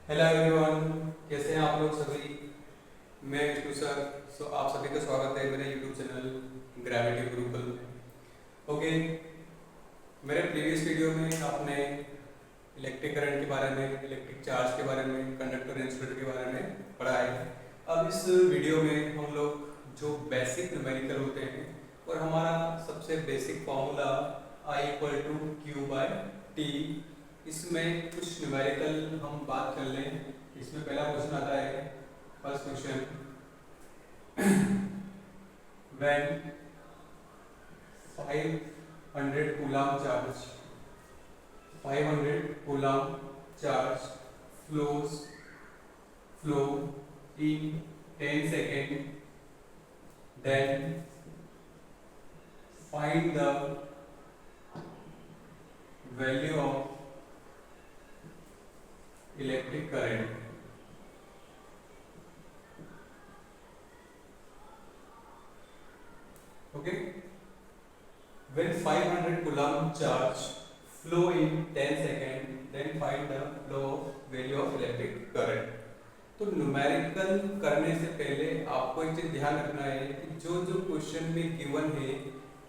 Hello everyone, कैसे हैं आप लोग सभी। मैं विष्णु सर। आप सभी का स्वागत है मेरे यूट्यूब चैनल ग्रेविटी गुरुकुल में। ओके, मेरे प्रीवियस वीडियो में आपने इलेक्ट्रिक करंट के बारे में, इलेक्ट्रिक चार्ज के बारे में, कंडक्टर इंसुलेटर के बारे में पढ़ा है। अब इस वीडियो में हम लोग जो बेसिक न्यूमेरिकल होते हैं और हमारा सबसे basic formula I equal to Q by T, इसमें कुछ न्यूमेरिकल हम बात कर लें। इसमें पहला क्वेश्चन आता है, first question, when 500 coulomb charge 500 coulomb charge flow in 10 seconds, then find the value of electric current. Okay, when 500 coulomb charge flow in 10 seconds, then find the flow value of electric current. तो numerical करने से पहले आपको एक चीज ध्यान रखना है कि जो जो क्वेश्चन में गिवन है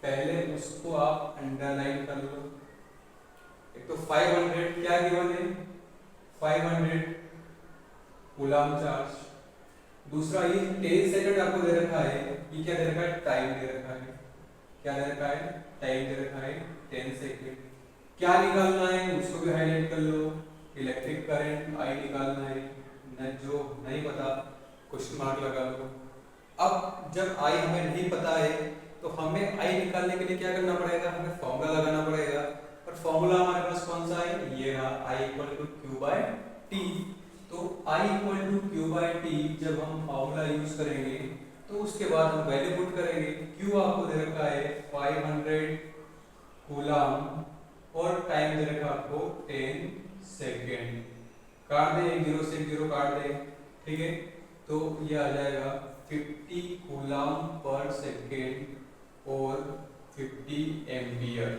पहले उसको आप अंडरलाइन कर लो। एक तो 500 क्या गिवन है, 500 कूलम चार्ज। दूसरा ये 10 सेकंड आपको दे रखा है, ये क्या दे रखा है, टाइम दे रखा है। क्या दे रखा है, टाइम दे रखा है 10 सेकंड। क्या निकालना है उसको भी हाईलाइट कर लो, इलेक्ट्रिक करंट आई निकालना है। न जो नहीं पता क्वेश्चन मार्क लगा लो। अब जब आई हमें नहीं पता है तो हमें आई निकालने के लिए क्या करना पड़ेगा, हमें फॉर्मूला लगाना पड़ेगा। और फॉर्मूला हमारे पास कौन सा है, ये रहा, I equal to Q by T. तो I equal to Q by T जब हम फॉर्मूला यूज करेंगे तो उसके बाद हम वैल्यू पुट करेंगे। क्यू आपको दे रखा है 500 कूलम और टाइम दे रखा आपको 10 सेकेंड। काट दे, एक जीरो से एक जीरो काट दे, ठीक है। तो ये आ जाएगा 50 कूलम पर सेकेंड और 50 एम्पियर।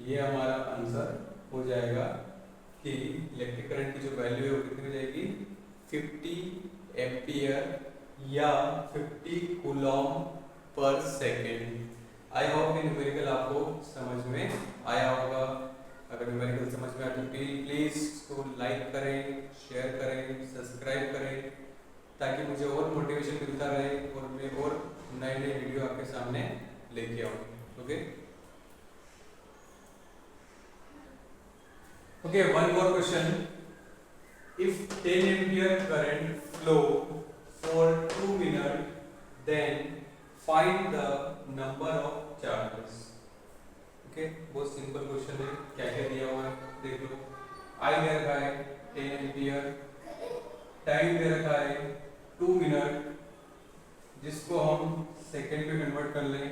ये हमारा आंसर हो जाएगा कि इलेक्ट्रिक करंट की जो वैल्यू है वो कितनी हो जाएगी, 50 एम्पियर या 50 coulomb per second. I hope कि न्यूमेरिकल आपको समझ में आया होगा। अगर न्यूमेरिकल समझ में आया तो प्लीज इसको लाइक करें, शेयर करें, सब्सक्राइब करें, ताकि मुझे और मोटिवेशन मिलता रहे और मैं और नए नए वीडियो आपके सामने लेके आऊँ। Okay okay, one more question. If 10 ampere current flow for 2 minute, then find the number of charges. Okay, बहुत सिंपल क्वेश्चन है। क्या क्या दिया हुआ है देख लो। आई दे रखा है 10 एम्पियर, टाइम दे रखा है 2 मिनट, जिसको हम सेकेंड में कन्वर्ट कर लें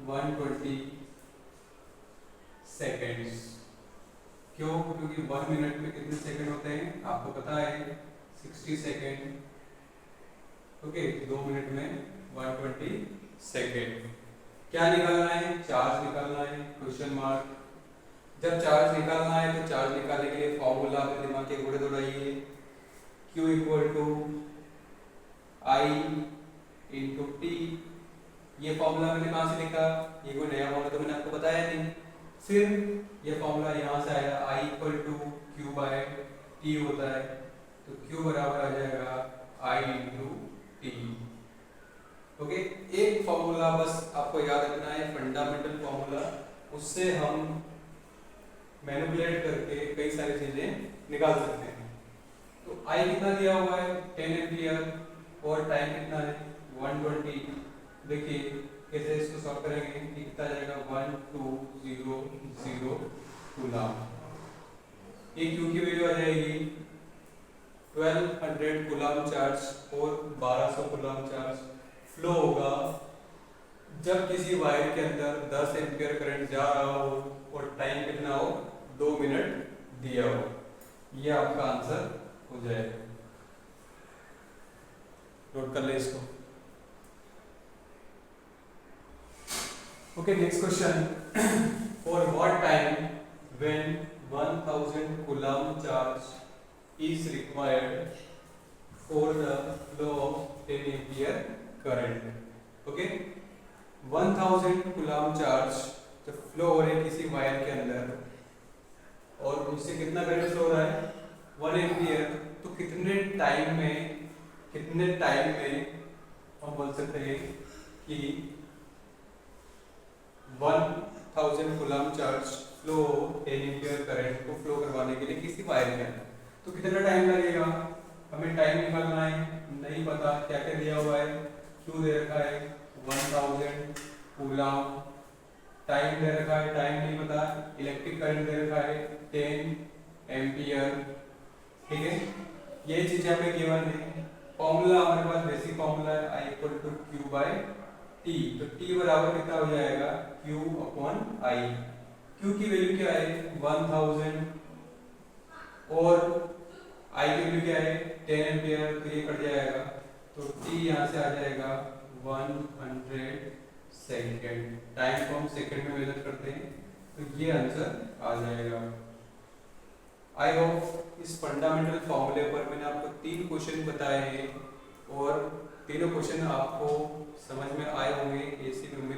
120 सेकेंड्स। क्यों, क्योंकि 1 मिनट में कितने सेकंड होते हैं आपको पता है, 60 सेकेंड। ओके, 2 मिनट में 120 सेकेंड। क्या निकालना है, चार्ज निकालना है, क्वेश्चन मार्क। जब चार्ज निकालना है तो चार्ज निकालने के लिए फॉर्मूला अपने दिमाग के घोड़े दौड़ाइए। Q equal to I into T. ये फॉर्मूला मैंने कहाँ से लिखा, ये कोई नया फॉर्मूला तो मैंने आपको बताया नहीं। फिर ये फॉर्मूला यहाँ से आया, I equal to Q by T होता है, तो Q बराबर आ जाएगा आई इंटू टी। ओके, एक फॉर्मूला बस आपको याद रखना है, फंडामेंटल फॉर्मूला, उससे हम मैनिपुलेट करके कई सारी चीजें निकाल सकते हैं। तो आई कितना दिया हुआ है, 10 एम्पियर और टाइम कितना है 120। देखिए कैसे इसको सॉल्व करेंगे, कितना जाएगा 1200 कूलम। ये क्यू की वैल्यू आ जाएगी 1200 कूलम चार्ज और 1200 कूलम चार्ज फ्लो होगा जब किसी वायर के अंदर 10 एम्पियर करंट जा रहा हो और टाइम कितना हो, 2 मिनट दिया हो। ये आपका आंसर हो जाएगा। नोट कर ले इसको। Okay, next question. For what time when 1000 coulomb charge is required for the flow of 10 ampere current. Okay, 1000 coulomb charge जब फ्लो हो रहा है किसी वायर के अंदर और उससे कितना करंट फ्लो हो रहा है 1 एम्पियर, तो कितने टाइम में हम बोल सकते हैं कि 1000 coulomb charge flow 10 ampere current को फ्लो करवाने के लिए किसी वायर के अंदर, तो कितना टाइम लगेगा, हमें टाइम निकालना है, नहीं पता, क्या क्या दिया हुआ है, Q दे रखा है 1000 कूलम, टाइम दे रखा है, टाइम नहीं पता, इलेक्ट्रिक करंट दे रखा है 10 एम्पियर। ठीक है, ये चीजें हमें गिवन है। फॉर्मूला हमारे पास बेसिक फॉर्मूला है I equal to Q by T, तो T बराबर कितना हो जाएगा Q अपॉन I। Q की वैल्यू क्या है 1000 और I की वैल्यू क्या है 10 एम्पियर, तो ये कट जाएगा, तो T यहाँ से आ जाएगा 100 सेकेंड। टाइम को हम सेकेंड में मेजर करते हैं, तो ये आंसर आ जाएगा। आई होप इस फंडामेंटल फॉर्मूले पर मैंने आपको 3 क्वेश्चन बताए हैं और तीनों क्वेश्चन आपको समझ में आए होंगे, ऐसी उम्मीद